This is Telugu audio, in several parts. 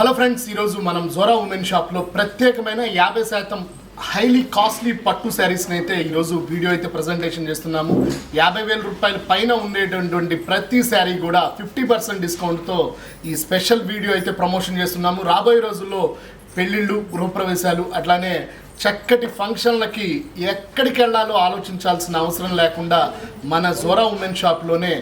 హలో ఫ్రెండ్స్, ఈరోజు మనం జోరా ఉమెన్ షాప్లో ప్రత్యేకమైన 50% హైలీ కాస్ట్లీ పట్టు శారీస్ని అయితే ఈరోజు వీడియో అయితే ప్రజెంటేషన్ చేస్తున్నాము. 50,000 రూపాయల పైన ఉండేటటువంటి ప్రతి శారీ కూడా 50% డిస్కౌంట్తో ఈ స్పెషల్ వీడియో అయితే ప్రమోషన్ చేస్తున్నాము. రాబోయే రోజుల్లో పెళ్ళిళ్ళు, గృహప్రవేశాలు, అట్లానే చక్కటి ఫంక్షన్లకి ఎక్కడికి వెళ్ళాలో ఆలోచించాల్సిన అవసరం లేకుండా మన జోరా ఉమెన్ షాప్లోనే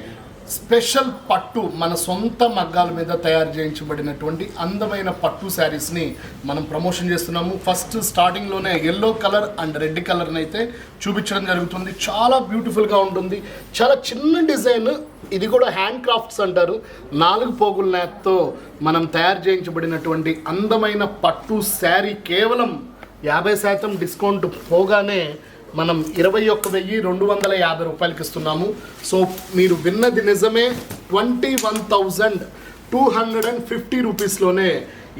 స్పెషల్ పట్టు మన సొంత మగ్గాల మీద తయారు చేయించబడినటువంటి అందమైన పట్టు శారీస్ని మనం ప్రమోషన్ చేస్తున్నాము. ఫస్ట్ స్టార్టింగ్లోనే ఎల్లో కలర్ అండ్ రెడ్ కలర్ని అయితే చూపించడం జరుగుతుంది. చాలా బ్యూటిఫుల్గా ఉంటుంది. చాలా చిన్న డిజైన్, ఇది కూడా హ్యాండ్ క్రాఫ్ట్స్ అంటారు. 4 పోగుల నేతతో మనం తయారు చేయించబడినటువంటి అందమైన పట్టు శారీ కేవలం 50% డిస్కౌంట్ పోగానే మనం 21,250 రూపాయలకి ఇస్తున్నాము. సో మీరు విన్నది నిజమే. 21,250 రూపీస్లోనే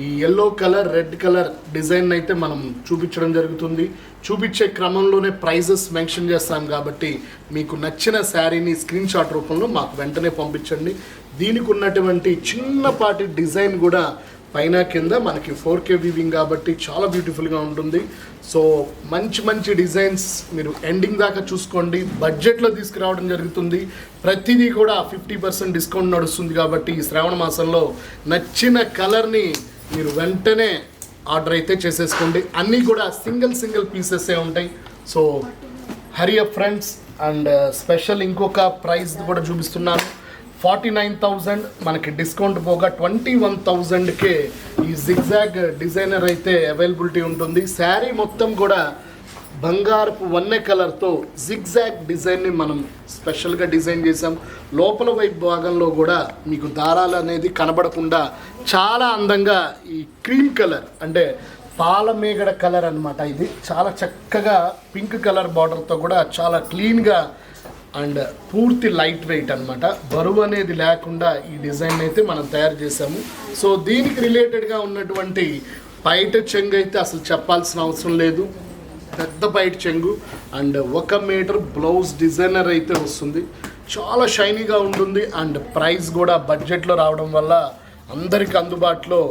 ఈ yellow colour, red colour design అయితే మనం చూపించడం జరుగుతుంది. చూపించే క్రమంలోనే ప్రైజెస్ మెన్షన్ చేస్తాం కాబట్టి మీకు నచ్చిన శారీని స్క్రీన్ షాట్ రూపంలో మాకు వెంటనే పంపించండి. దీనికి ఉన్నటువంటి చిన్నపాటి డిజైన్ కూడా పైన కింద మనకి 4K వీవింగ్ కాబట్టి చాలా బ్యూటిఫుల్గా ఉంటుంది. సో మంచి మంచి డిజైన్స్ మీరు ఎండింగ్ దాకా చూసుకోండి. బడ్జెట్లో తీసుకురావడం జరుగుతుంది. ప్రతిదీ కూడా 50% డిస్కౌంట్ నడుస్తుంది కాబట్టి ఈ శ్రావణ మాసంలో నచ్చిన కలర్ని మీరు వెంటనే ఆర్డర్ అయితే చేసేసుకోండి. అన్నీ కూడా సింగిల్ పీసెసే ఉంటాయి. So hurry up friends. And special ఇంకొక ప్రైస్ కూడా చూపిస్తున్నాను. 49,000 మనకి డిస్కౌంట్ పోగా 21,000కే ఈ జిగ్జాగ్ డిజైనర్ అయితే అవైలబిలిటీ ఉంటుంది. శారీ మొత్తం కూడా బంగారపు వన్నె కలర్తో జిగ్జాగ్ డిజైన్ని మనం స్పెషల్గా డిజైన్ చేసాం. లోపల వైపు భాగంలో కూడా మీకు దారాలు అనేది కనబడకుండా చాలా అందంగా ఈ క్రీమ్ కలర్ అంటే పాలమేగడ కలర్ అన్నమాట. ఇది చాలా చక్కగా పింక్ కలర్ బార్డర్తో కూడా చాలా క్లీన్గా అండ్ పూర్తి లైట్ వెయిట్ అనమాట. బరువు అనేది లేకుండా ఈ డిజైన్ అయితే మనం తయారు చేసాము. సో దీనికి రిలేటెడ్గా ఉన్నటువంటి పైట చెంగు అయితే అసలు చెప్పాల్సిన అవసరం లేదు. పెద్ద పైట చెంగు అండ్ 1 మీటర్ బ్లౌజ్ డిజైనర్ అయితే వస్తుంది. చాలా షైనీగా ఉంటుంది. అండ్ ప్రైస్ కూడా బడ్జెట్లో రావడం వల్ల అందరికి అందుబాటులో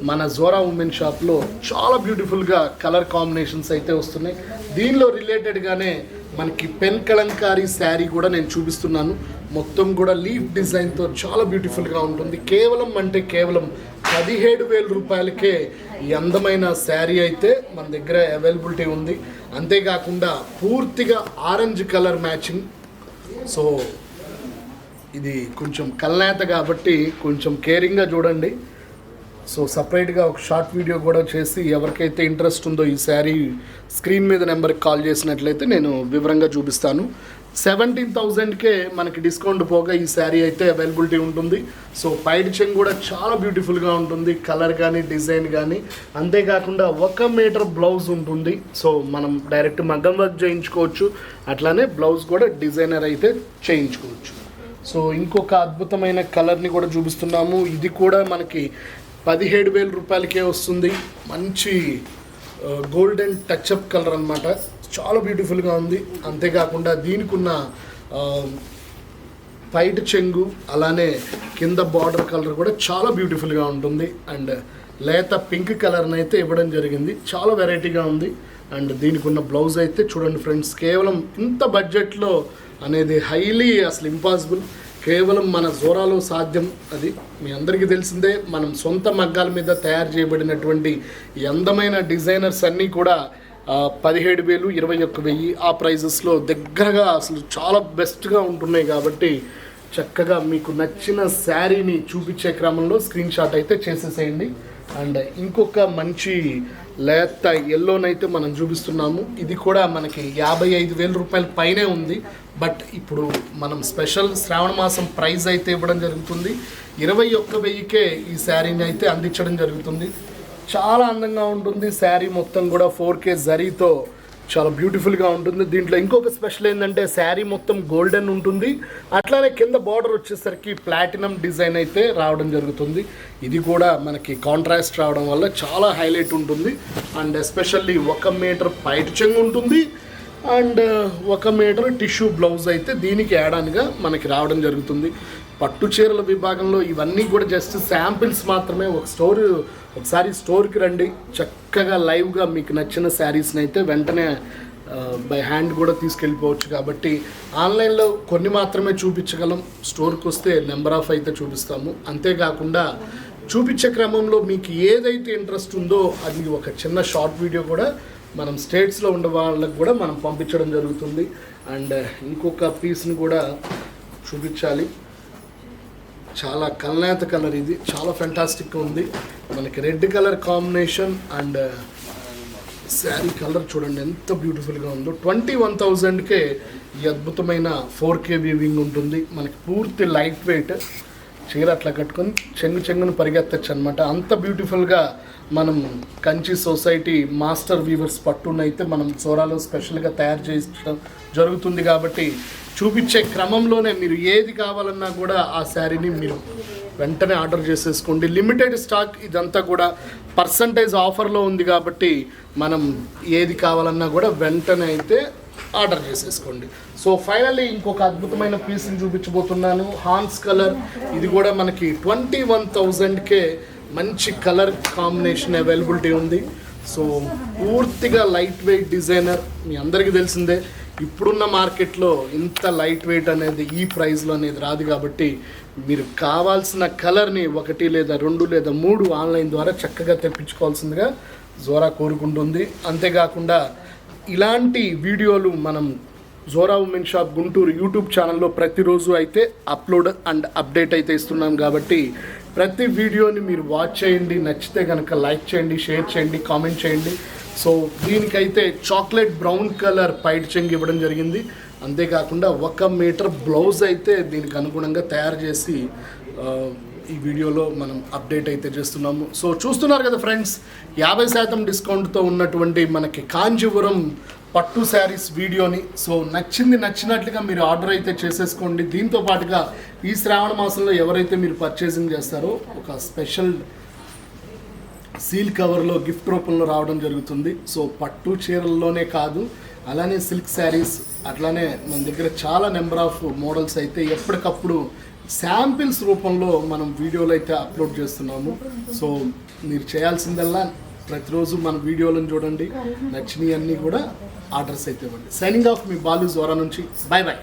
మన జోరా ఉమెన్ షాప్లో చాలా బ్యూటిఫుల్గా కలర్ కాంబినేషన్స్ అయితే వస్తున్నాయి. దీనిలో రిలేటెడ్గానే మనకి పెన్ కలంకారీ శారీ కూడా నేను చూపిస్తున్నాను. మొత్తం కూడా లీఫ్ డిజైన్తో చాలా బ్యూటిఫుల్గా ఉంటుంది. కేవలం 17,000 రూపాయలకే ఈ అందమైన శారీ అయితే మన దగ్గర అవైలబిలిటీ ఉంది. అంతేకాకుండా పూర్తిగా ఆరెంజ్ కలర్ మ్యాచింగ్. సో ఇది కొంచెం కల్నేత కాబట్టి కొంచెం కేరింగ్గా చూడండి. సో సపరేట్గా ఒక షార్ట్ వీడియో కూడా చేసి ఎవరికైతే ఇంట్రెస్ట్ ఉందో ఈ శారీ స్క్రీన్ మీద నెంబర్కి కాల్ చేసినట్లయితే నేను వివరంగా చూపిస్తాను. 17,000కే మనకి డిస్కౌంట్ పోగా ఈ శారీ అయితే అవైలబిలిటీ ఉంటుంది. సో పైడ్ చెంగ్ కూడా చాలా బ్యూటిఫుల్గా ఉంటుంది. కలర్ కానీ డిజైన్ కానీ. అంతేకాకుండా 1 మీటర్ బ్లౌజ్ ఉంటుంది. సో మనం డైరెక్ట్ మగ్గం వర్క్ చేయించుకోవచ్చు. అట్లానే బ్లౌజ్ కూడా డిజైనర్ అయితే చేయించుకోవచ్చు. సో ఇంకొక అద్భుతమైన కలర్ని కూడా చూపిస్తున్నాము. ఇది కూడా మనకి 17,000 రూపాయలకే వస్తుంది. మంచి గోల్డెన్ టచ్అప్ కలర్ అనమాట. చాలా బ్యూటిఫుల్గా ఉంది. అంతేకాకుండా దీనికి ఉన్న పైట చెంగు అలానే కింద బార్డర్ కలర్ కూడా చాలా బ్యూటిఫుల్గా ఉంటుంది. అండ్ లేత పింక్ కలర్ని అయితే ఇవ్వడం జరిగింది. చాలా వెరైటీగా ఉంది. అండ్ దీనికి ఉన్న బ్లౌజ్ అయితే చూడండి ఫ్రెండ్స్. కేవలం ఇంత బడ్జెట్లో అనేది హైలీ అసలు ఇంపాసిబుల్. కేవలం మన జోరాలో సాధ్యం. అది మీ అందరికీ తెలిసిందే. మనం సొంత మగ్గాల మీద తయారు చేయబడినటువంటి ఈ అందమైన డిజైనర్స్ అన్నీ కూడా 17,000, 21,000 ఆ ప్రైజెస్లో దగ్గరగా అసలు చాలా బెస్ట్గా ఉంటున్నాయి. కాబట్టి చక్కగా మీకు నచ్చిన శారీని చూపించే క్రమంలో స్క్రీన్ షాట్ అయితే చేసేసేయండి. అండ్ ఇంకొక మంచి లేత ఎల్లోనైతే మనం చూపిస్తున్నాము. ఇది కూడా మనకి 55,000 రూపాయల పైనే ఉంది. బట్ ఇప్పుడు మనం స్పెషల్ శ్రావణ మాసం ప్రైజ్ అయితే ఇవ్వడం జరుగుతుంది. 21,000కే ఈ శారీని అయితే అందించడం జరుగుతుంది. చాలా అందంగా ఉంటుంది. శారీ మొత్తం కూడా 4K జరీతో చాలా బ్యూటిఫుల్గా ఉంటుంది. దీంట్లో ఇంకొక స్పెషల్ ఏంటంటే శారీ మొత్తం గోల్డెన్ ఉంటుంది. అట్లానే కింద బార్డర్ వచ్చేసరికి ప్లాటినం డిజైన్ అయితే రావడం జరుగుతుంది. ఇది కూడా మనకి కాంట్రాస్ట్ రావడం వల్ల చాలా హైలైట్ ఉంటుంది. అండ్ ఎస్పెషల్లీ 1 మీటర్ పైట చెంగు ఉంటుంది. అండ్ 1 మీటర్ టిష్యూ బ్లౌజ్ అయితే దీనికి యాడాన్గా మనకి రావడం జరుగుతుంది. పట్టు చీరల విభాగంలో ఇవన్నీ కూడా జస్ట్ శాంపిల్స్ మాత్రమే. ఒక ఒకసారి స్టోర్కి రండి, చక్కగా లైవ్గా మీకు నచ్చిన శారీస్ని అయితే వెంటనే బై హ్యాండ్ కూడా తీసుకెళ్ళిపోవచ్చు. కాబట్టి ఆన్లైన్లో కొన్ని మాత్రమే చూపించగలం, స్టోర్కి వస్తే నెంబర్ ఆఫ్ అయితే చూపిస్తాము. అంతేకాకుండా చూపించే క్రమంలో మీకు ఏదైతే ఇంట్రెస్ట్ ఉందో అది ఒక చిన్న షార్ట్ వీడియో కూడా మనం స్టేట్స్లో ఉండే వాళ్ళకి కూడా మనం పంపించడం జరుగుతుంది. అండ్ ఇంకొక పీస్ని కూడా చూపించాలి. చాలా కల్నేత కలర్, ఇది చాలా ఫెంటాస్టిక్గా ఉంది. మనకి red colour combination and sari colour చూడండి ఎంత బ్యూటిఫుల్గా ఉందో. 21,000కే ఈ అద్భుతమైన 4K వీవింగ్ ఉంటుంది. మనకి పూర్తి లైట్ వెయిట్, చీర అట్లా కట్టుకొని చెంగును పరిగెత్తచ్చు అనమాట. అంత బ్యూటిఫుల్గా మనం కంచి సొసైటీ మాస్టర్ వీవర్స్ పట్టునైతే మనం జోరాలో స్పెషల్గా తయారు చేయడం జరుగుతుంది. కాబట్టి చూపించే క్రమంలోనే మీరు ఏది కావాలన్నా కూడా ఆ శారీని మీరు వెంటనే ఆర్డర్ చేసేసుకోండి. లిమిటెడ్ స్టాక్, ఇదంతా కూడా పర్సంటేజ్ ఆఫర్లో ఉంది కాబట్టి మనం ఏది కావాలన్నా కూడా వెంటనే అయితే ఆర్డర్ చేసేసుకోండి. సో ఫైనల్లీ ఇంకొక అద్భుతమైన పీస్ని చూపించబోతున్నాను. హాన్స్ కలర్, ఇది కూడా మనకి 21,000కే మంచి కలర్ కాంబినేషన్ అవైలబిలిటీ ఉంది. సో పూర్తిగా లైట్ వెయిట్ డిజైనర్, మీ అందరికీ తెలిసిందే ఇప్పుడున్న మార్కెట్లో ఇంత లైట్ వెయిట్ అనేది ఈ ప్రైస్లో అనేది రాదు. కాబట్టి మీరు కావాల్సిన కలర్ని 1 లేదా 2 లేదా 3 ఆన్లైన్ ద్వారా చక్కగా తెప్పించుకోవాల్సిందిగా జోరా కోరుకుంటుంది. అంతేకాకుండా ఇలాంటి వీడియోలు మనం Zora women shop Guntur YouTube ఛానల్లో ప్రతిరోజు అయితే అప్లోడ్ అండ్ అప్డేట్ అయితే ఇస్తున్నాం. కాబట్టి ప్రతి వీడియోని మీరు వాచ్ చేయండి, నచ్చితే కనుక లైక్ చేయండి, షేర్ చేయండి, కామెంట్ చేయండి. సో దీనికైతే చాక్లెట్ బ్రౌన్ కలర్ పైట్ చెంగు ఇవ్వడం జరిగింది. అంతేకాకుండా 1 మీటర్ బ్లౌజ్ అయితే దీనికి అనుగుణంగా తయారు చేసి ఈ వీడియోలో మనం అప్డేట్ అయితే చేస్తున్నాము. సో చూస్తున్నారు కదా ఫ్రెండ్స్, 50% డిస్కౌంట్తో ఉన్నటువంటి మనకి కాంచీపురం పట్టు శారీస్ వీడియోని. సో నచ్చినట్లుగా మీరు ఆర్డర్ అయితే చేసేసుకోండి. దీంతో పాటుగా ఈ శ్రావణ మాసంలో ఎవరైతే మీరు పర్చేసింగ్ చేస్తారో ఒక స్పెషల్ సీల్ కవర్లో గిఫ్ట్ రూపంలో రావడం జరుగుతుంది. సో పట్టు చీరల్లోనే కాదు, అలానే సిల్క్ శారీస్, అట్లానే మన దగ్గర చాలా నెంబర్ ఆఫ్ మోడల్స్ అయితే ఎప్పటికప్పుడు శాంపిల్స్ రూపంలో మనం వీడియోలు అయితే అప్లోడ్ చేస్తున్నాము. సో మీరు చేయాల్సిందల్లా ప్రతిరోజు మన వీడియోలను చూడండి, నచ్చినవి అన్నీ కూడా ఆర్డర్స్ అయితే ఇవ్వండి. సైనింగ్ ఆఫ్ మీ బాలు జోరా నుంచి. By by.